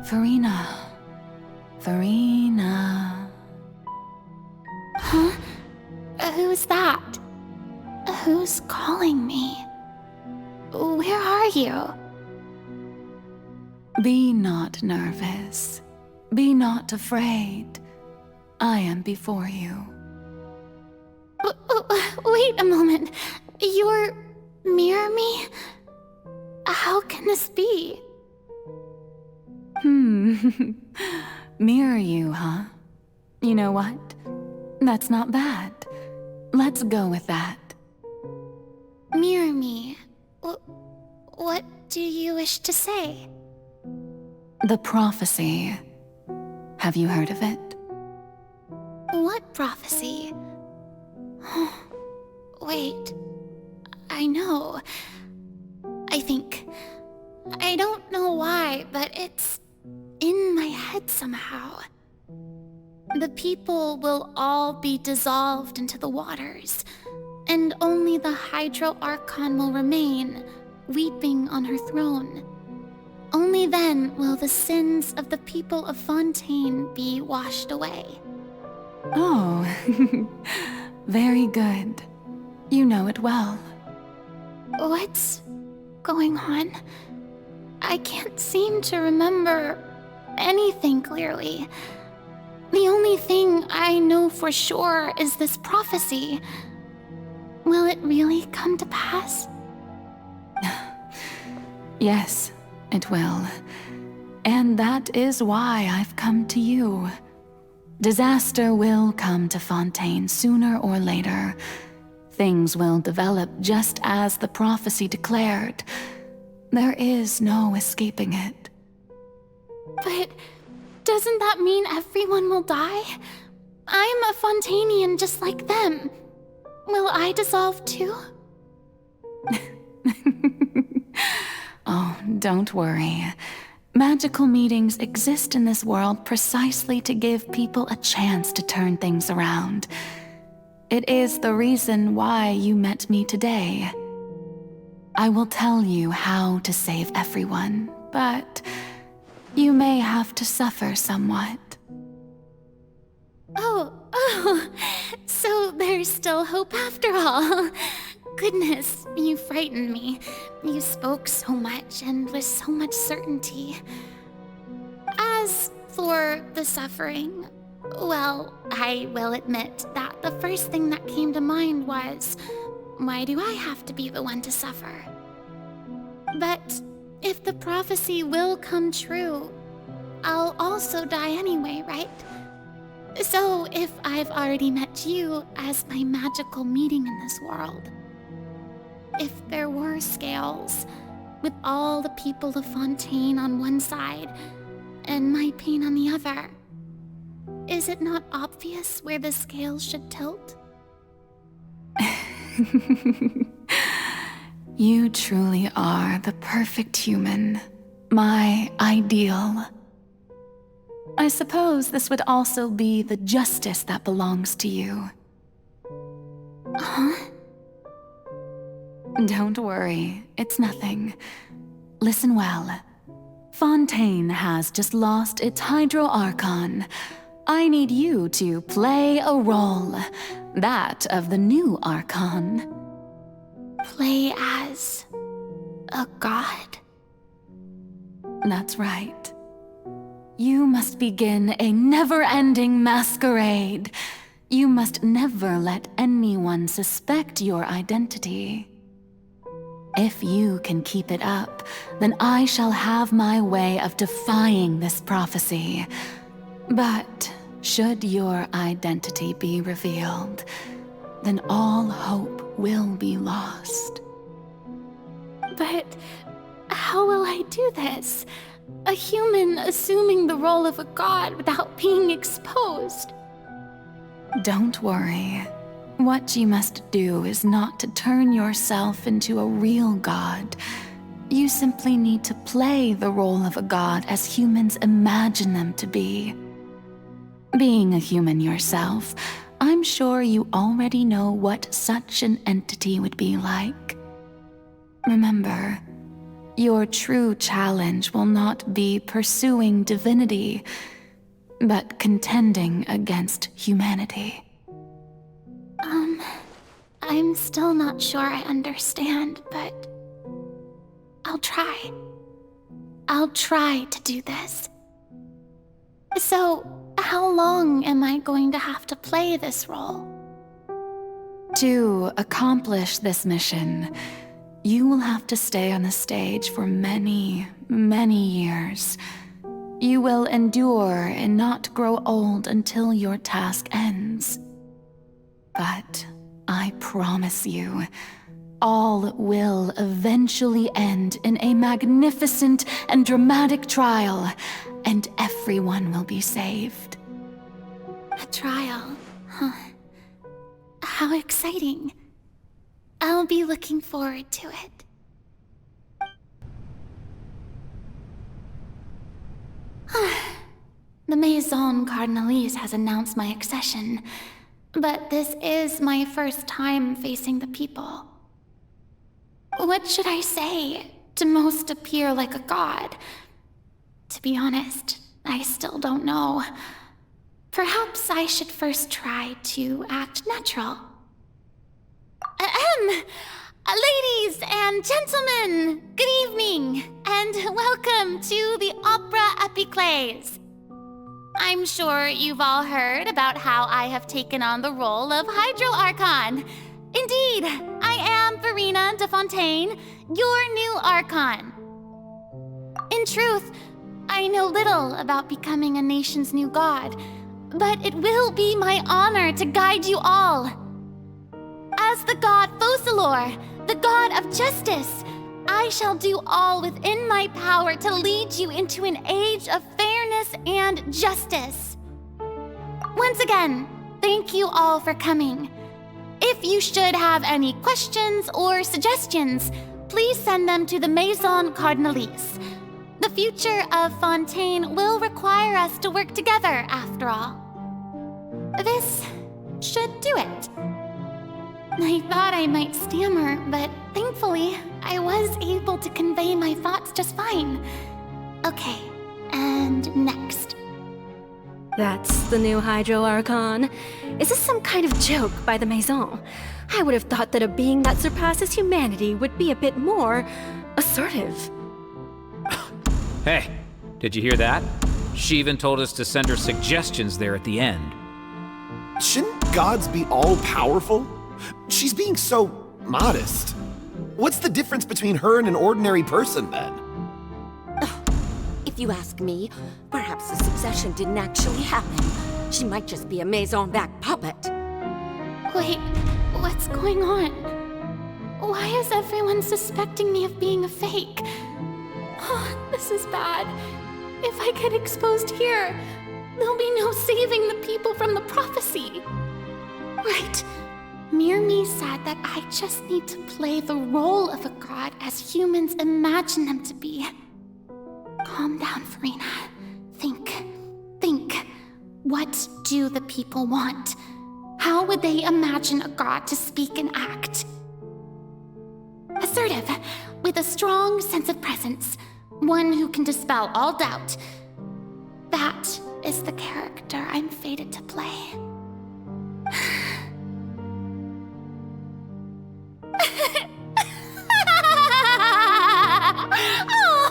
Furina. Furina. Huh? Who's that? Who's calling me? Where are you? Be not nervous. Be not afraid. I am before you. Wait a moment. You're near me? How can this be? Mirror you, huh? You know what? That's not bad. Let's go with that. Mirror me? What do you wish to say? The prophecy. Have you heard of it? What prophecy? Wait. I know. I think. I don't know why, but it's in my head somehow. The people will all be dissolved into the waters, and only the Hydro Archon will remain, weeping on her throne. Only then will the sins of the people of Fontaine be washed away. Oh, very good. You know it well. What's going on? I can't seem to remember anything clearly. The only thing I know for sure is this prophecy. Will it really come to pass? Yes, it will. And that is why I've come to you. Disaster will come to Fontaine sooner or later. Things will develop just as the prophecy declared. There is no escaping it. But doesn't that mean everyone will die? I'm a Fontainian just like them. Will I dissolve too? Oh, don't worry. Magical meetings exist in this world precisely to give people a chance to turn things around. It is the reason why you met me today. I will tell you how to save everyone, but you may have to suffer somewhat. Oh, so there's still hope after all. Goodness, you frightened me. You spoke so much and with so much certainty. As for the suffering, well, I will admit that the first thing that came to mind was, why do I have to be the one to suffer? But if the prophecy will come true, I'll also die anyway, right? So if I've already met you as my magical meeting in this world, if there were scales, with all the people of Fontaine on one side and my pain on the other, is it not obvious where the scales should tilt? You truly are the perfect human, my ideal. I suppose this would also be the justice that belongs to you. Huh? Don't worry, it's nothing. Listen well. Fontaine has just lost its Hydro Archon. I need you to play a role, that of the new Archon. Play as a god? That's right. You must begin a never-ending masquerade. You must never let anyone suspect your identity. If you can keep it up, then I shall have my way of defying this prophecy. But should your identity be revealed, then all hope will be lost. But how will I do this? A human assuming the role of a god without being exposed. Don't worry. What you must do is not to turn yourself into a real god. You simply need to play the role of a god as humans imagine them to be. Being a human yourself, I'm sure you already know what such an entity would be like. Remember, Your true challenge will not be pursuing divinity, but contending against humanity. I'm still not sure I understand, but I'll try. I'll try to do this. So, how long am I going to have to play this role? To accomplish this mission, you will have to stay on the stage for many, many years. You will endure and not grow old until your task ends. But I promise you, all will eventually end in a magnificent and dramatic trial, and everyone will be saved. A trial, huh? How exciting. I'll be looking forward to it. The Maison Cardinalise has announced my accession, but this is my first time facing the people. What should I say to most appear like a god? To be honest, I still don't know. Perhaps I should first try to act natural. Ladies and gentlemen, good evening, and welcome to the Opera Epiclese. I'm sure you've all heard about how I have taken on the role of Hydro Archon. Indeed, I am Furina de Fontaine, your new Archon. In truth, I know little about becoming a nation's new god, but it will be my honor to guide you all. As the god FOCALORS, the god of justice, I shall do all within my power to lead you into an age of fairness and justice. Once again, thank you all for coming. If you should have any questions or suggestions, please send them to the Maison Cardinalise. The future of Fontaine will require us to work together, after all. This should do it. I thought I might stammer, but thankfully, I was able to convey my thoughts just fine. Okay, and next. That's the new Hydro Archon. Is this some kind of joke by the Maison? I would have thought that a being that surpasses humanity would be a bit more assertive. Hey, did you hear that? She even told us to send her suggestions there at the end. Shouldn't gods be all-powerful? She's being so modest. What's the difference between her and an ordinary person, then? If you ask me, perhaps the succession didn't actually happen. She might just be a Maison-backed puppet. Wait, what's going on? Why is everyone suspecting me of being a fake? Oh, this is bad. If I get exposed here, there'll be no saving the people from the prophecy. Right. Mirmi said that I just need to play the role of a god as humans imagine them to be. Calm down, Furina. Think. What do the people want? How would they imagine a god to speak and act? Assertive, with a strong sense of presence. One who can dispel all doubt. That is the character I'm fated to play.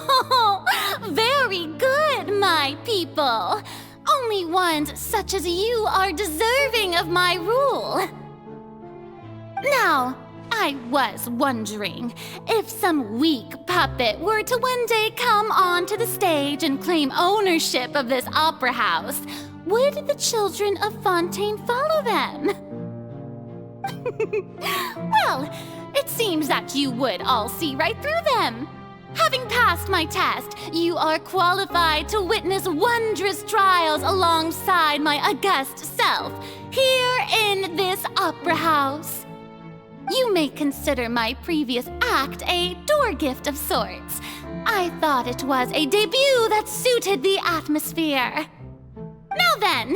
Oh, very good, my people. Only ones such as you are deserving of my rule. Now, I was wondering if some weak puppet were to one day come onto the stage and claim ownership of this opera house, would the children of Fontaine follow them? Well, it seems that you would all see right through them. Having passed my test, you are qualified to witness wondrous trials alongside my august self, here in this opera house. You may consider my previous act a door gift of sorts. I thought it was a debut that suited the atmosphere. Now then,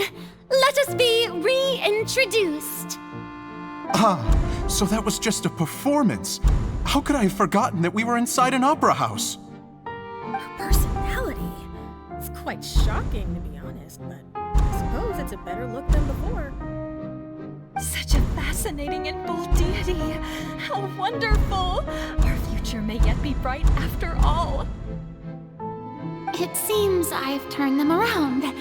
let us be reintroduced. Ah, so that was just a performance. How could I have forgotten that we were inside an opera house? Her personality. It's quite shocking, to be honest, but I suppose it's a better look than before. Such a fascinating and bold deity. How wonderful! Our future may yet be bright after all. It seems I've turned them around.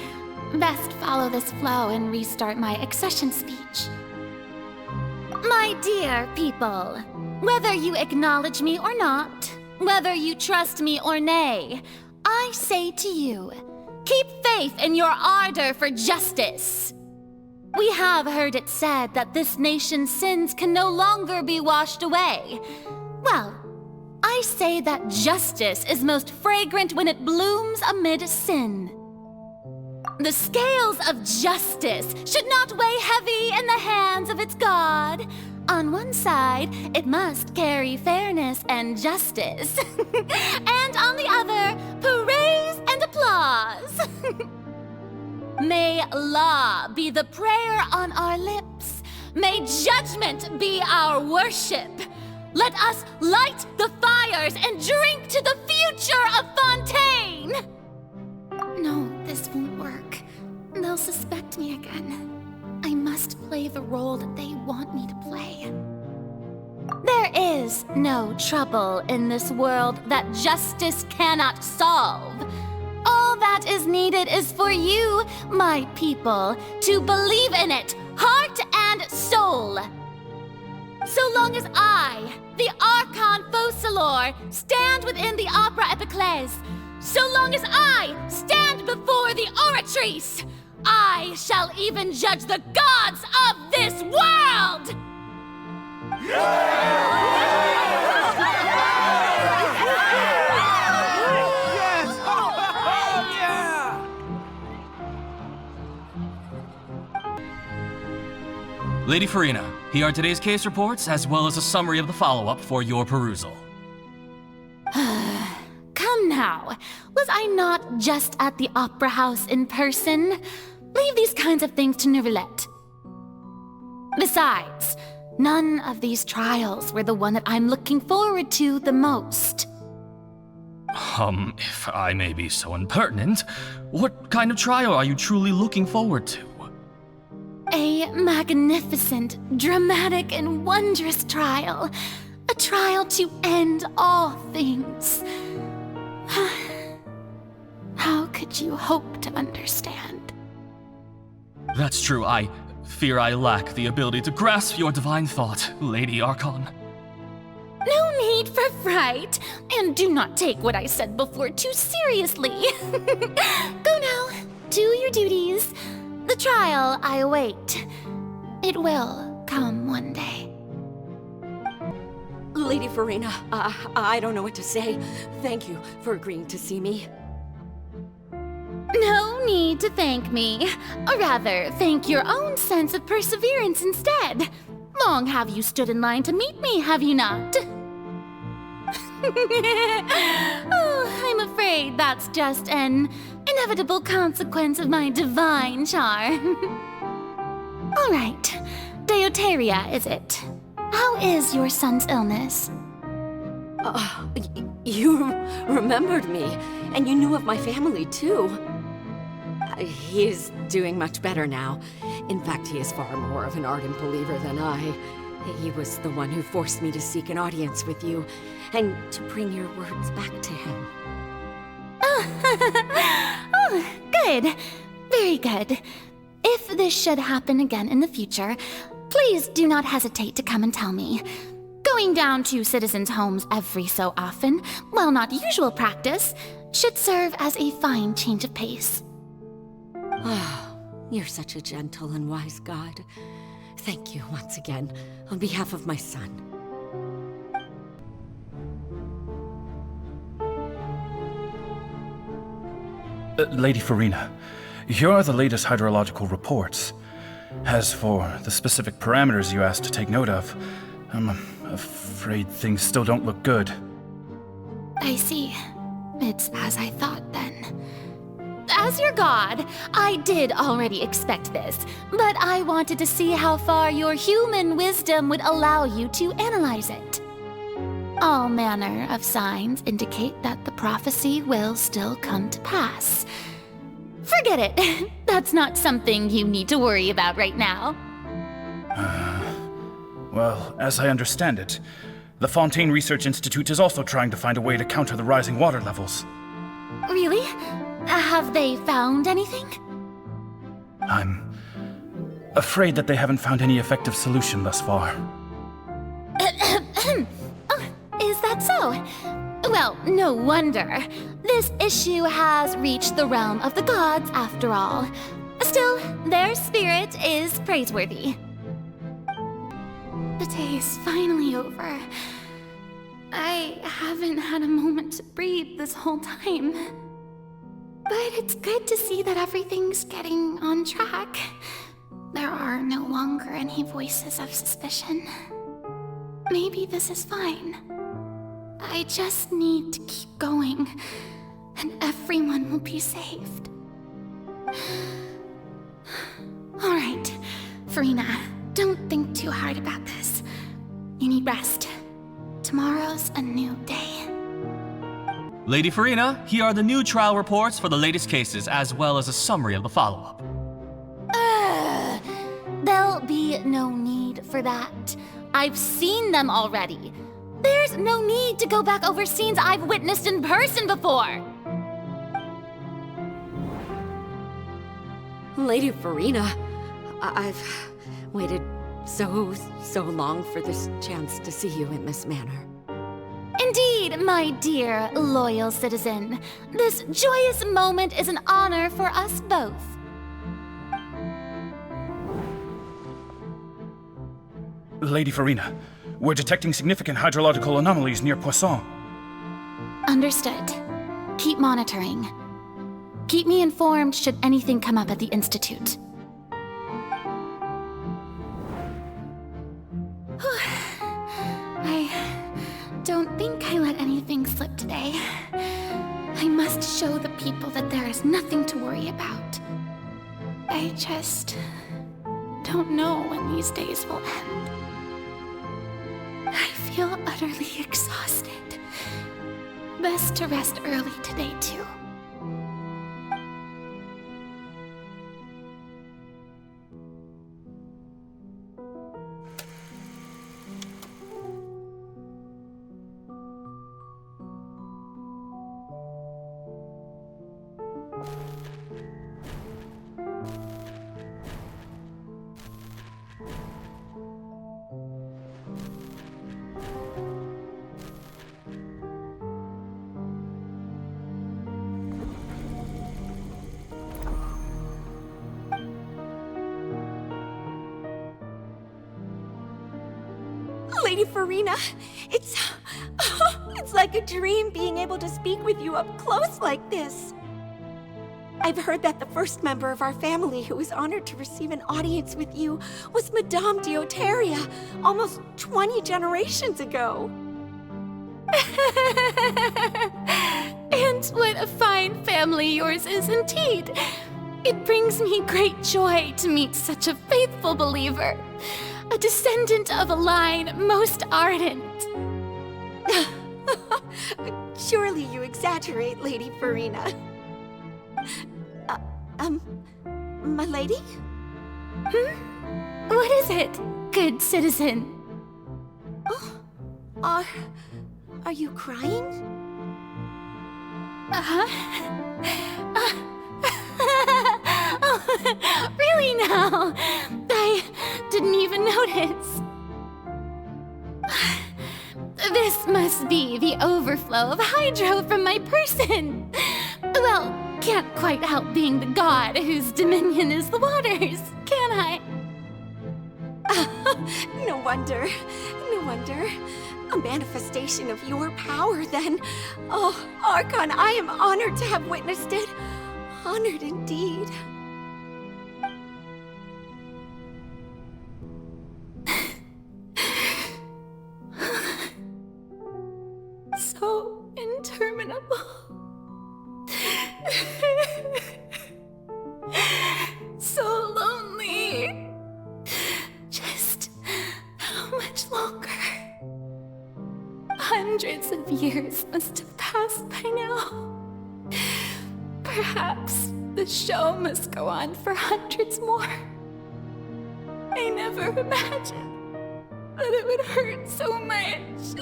Best follow this flow and restart my accession speech. My dear people, whether you acknowledge me or not, whether you trust me or nay, I say to you, keep faith in your ardor for justice. We have heard it said that this nation's sins can no longer be washed away. Well, I say that justice is most fragrant when it blooms amid sin. The scales of justice should not weigh heavy in the hands of its God. On one side, it must carry fairness and justice. And on the other, praise and applause. May law be the prayer on our lips. May judgment be our worship. Let us light the fires and drink to the future of Fontaine! No, this won't work. They'll suspect me again. I must play the role that they want me to play. There is no trouble in this world that justice cannot solve. All that is needed is for you, my people, to believe in it, heart and soul. So long as I, the Archon FOCALORS, stand within the Opera Epiclese, so long as I stand before the Oratrice, I shall even judge the gods of this world! Lady Furina, here are today's case reports, as well as a summary of the follow-up for your perusal. Come now, was I not just at the Opera House in person? Leave these kinds of things to Neuvillette. Besides, none of these trials were the one that I'm looking forward to the most. If I may be so impertinent, what kind of trial are you truly looking forward to? A magnificent, dramatic, and wondrous trial. A trial to end all things. How could you hope to understand? That's true. I fear I lack the ability to grasp your divine thought, Lady Archon. No need for fright, and do not take what I said before too seriously. Go now, do your duties. The trial I await. It will come one day. Lady Furina, I don't know what to say. Thank you for agreeing to see me. No need to thank me. Or rather, thank your own sense of perseverance instead. Long have you stood in line to meet me, have you not? Oh, I'm afraid that's just an inevitable consequence of my divine charm. All right, Deoteria, is it? How is your son's illness? You remembered me, and you knew of my family, too. He is doing much better now. In fact, he is far more of an ardent believer than I. He was the one who forced me to seek an audience with you, and to bring your words back to him. Oh, good. Very good. If this should happen again in the future, please do not hesitate to come and tell me. Going down to citizens' homes every so often, while not usual practice, should serve as a fine change of pace. You're such a gentle and wise God. Thank you once again, on behalf of my son. Lady Furina, here are the latest hydrological reports. As for the specific parameters you asked to take note of, I'm afraid things still don't look good. I see. It's as I thought then. as your god, I did already expect this, but I wanted to see how far your human wisdom would allow you to analyze it. All manner of signs indicate that the prophecy will still come to pass. Forget it. That's not something you need to worry about right now. Well, as I understand it, the Fontaine Research Institute is also trying to find a way to counter the rising water levels. Really? Have they found anything? I'm afraid that they haven't found any effective solution thus far. Is that so? Well, no wonder. This issue has reached the realm of the gods, after all. Still, their spirit is praiseworthy. The day is finally over. I haven't had a moment to breathe this whole time. But it's good to see that everything's getting on track. There are no longer any voices of suspicion. Maybe this is fine. I just need to keep going, and everyone will be saved. All right, Furina, don't think too hard about this. You need rest. Tomorrow's a new day. Lady Furina, here are the new trial reports for the latest cases, as well as a summary of the follow-up. There'll be no need for that. I've seen them already. There's no need to go back over scenes I've witnessed in person before. Lady Furina, I've waited so long for this chance to see you in this manner. Indeed, my dear, loyal citizen. This joyous moment is an honor for us both. Lady Furina, we're detecting significant hydrological anomalies near Poisson. Understood. Keep monitoring. Keep me informed should anything come up at the Institute. I don't think I let anything slip today. I must show the people that there is nothing to worry about. I just don't know when these days will end. I feel utterly exhausted. Best to rest early today, too. Lady Furina, it's like a dream being able to speak with you up close like this. I've heard that the first member of our family who was honored to receive an audience with you was Madame Dioteria, almost 20 generations ago. And what a fine family yours is indeed. It brings me great joy to meet such a faithful believer. A descendant of a line most ardent. Surely you exaggerate, Lady Furina. My lady? What is it, good citizen? Oh, are you crying? Oh, really now? I didn't even notice. This must be the overflow of hydro from my person. Well, can't quite help being the god whose dominion is the waters, can I? No wonder. No wonder. A manifestation of your power, then. Oh, Archon, I am honored to have witnessed it. Honored indeed. So interminable. of years must have passed by now. Perhaps the show must go on for hundreds more. I never imagined that it would hurt so much.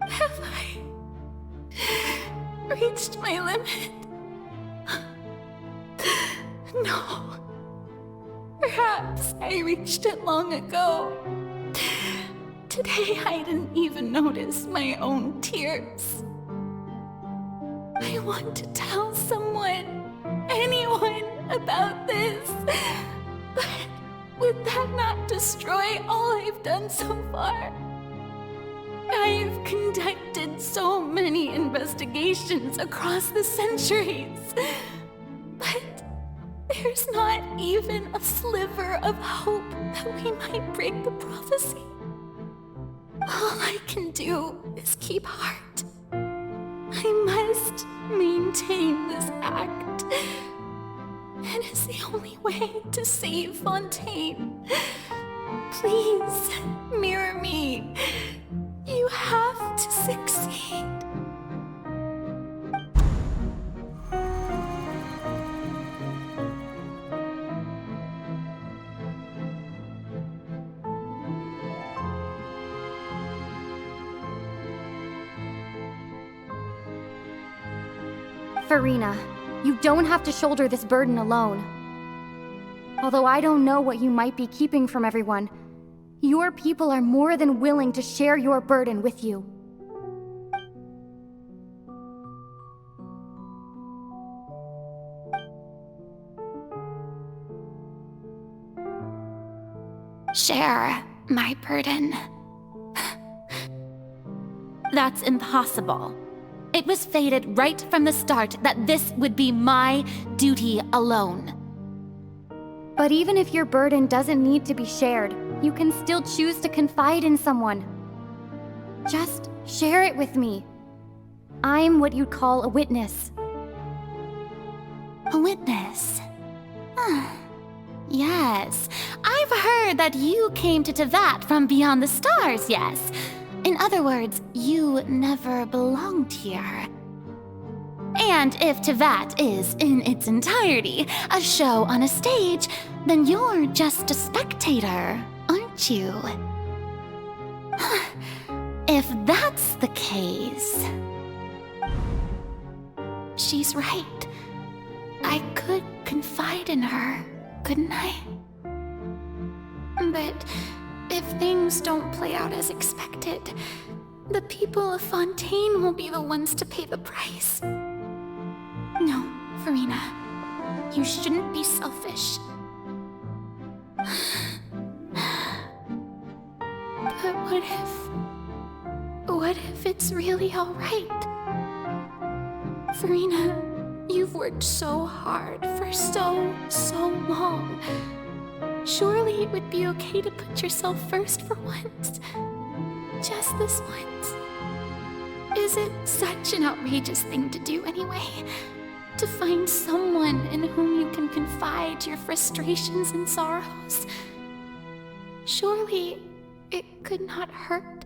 Have I reached my limit? No. Perhaps I reached it long ago. Today I didn't even notice my own tears. I want to tell someone, anyone, about this. But would that not destroy all I've done so far? I've conducted so many investigations across the centuries. But there's not even a sliver of hope that we might break the prophecy. All I can do is keep heart. I must maintain this act. It is the only way to save Fontaine. Please, mirror me. You have to succeed. Furina, you don't have to shoulder this burden alone. Although I don't know what you might be keeping from everyone, your people are more than willing to share your burden with you. Share my burden. That's impossible. It was fated right from the start that this would be my duty alone. But even if your burden doesn't need to be shared, you can still choose to confide in someone. Just share it with me. I'm what you'd call a witness. A witness? Yes. I've heard that you came to Tevat from beyond the stars, yes. In other words, you never belonged here. And if Tevat is, in its entirety, a show on a stage, then you're just a spectator, aren't you? If that's the case... She's right. I could confide in her, couldn't I? But if things don't play out as expected, the people of Fontaine will be the ones to pay the price. No, Furina, you shouldn't be selfish. But what if it's really all right? Furina, you've worked so hard for so long. Surely it would be okay to put yourself first for once. Just this once. Is it such an outrageous thing to do anyway? To find someone in whom you can confide your frustrations and sorrows? Surely it could not hurt.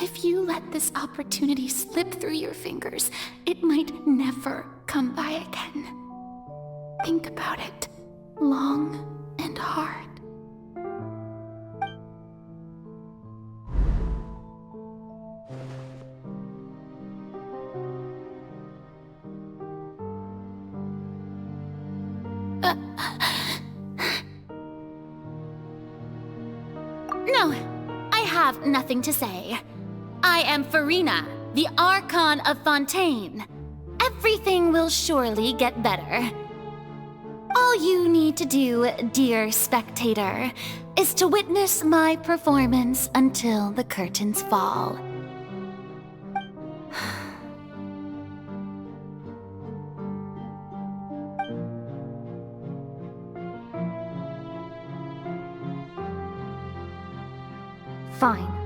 If you let this opportunity slip through your fingers, it might never come by again. Think about it long and hard. No, I have nothing to say. I am Furina, the Archon of Fontaine. Everything will surely get better. All you need to do, dear spectator, is to witness my performance until the curtains fall. Fine.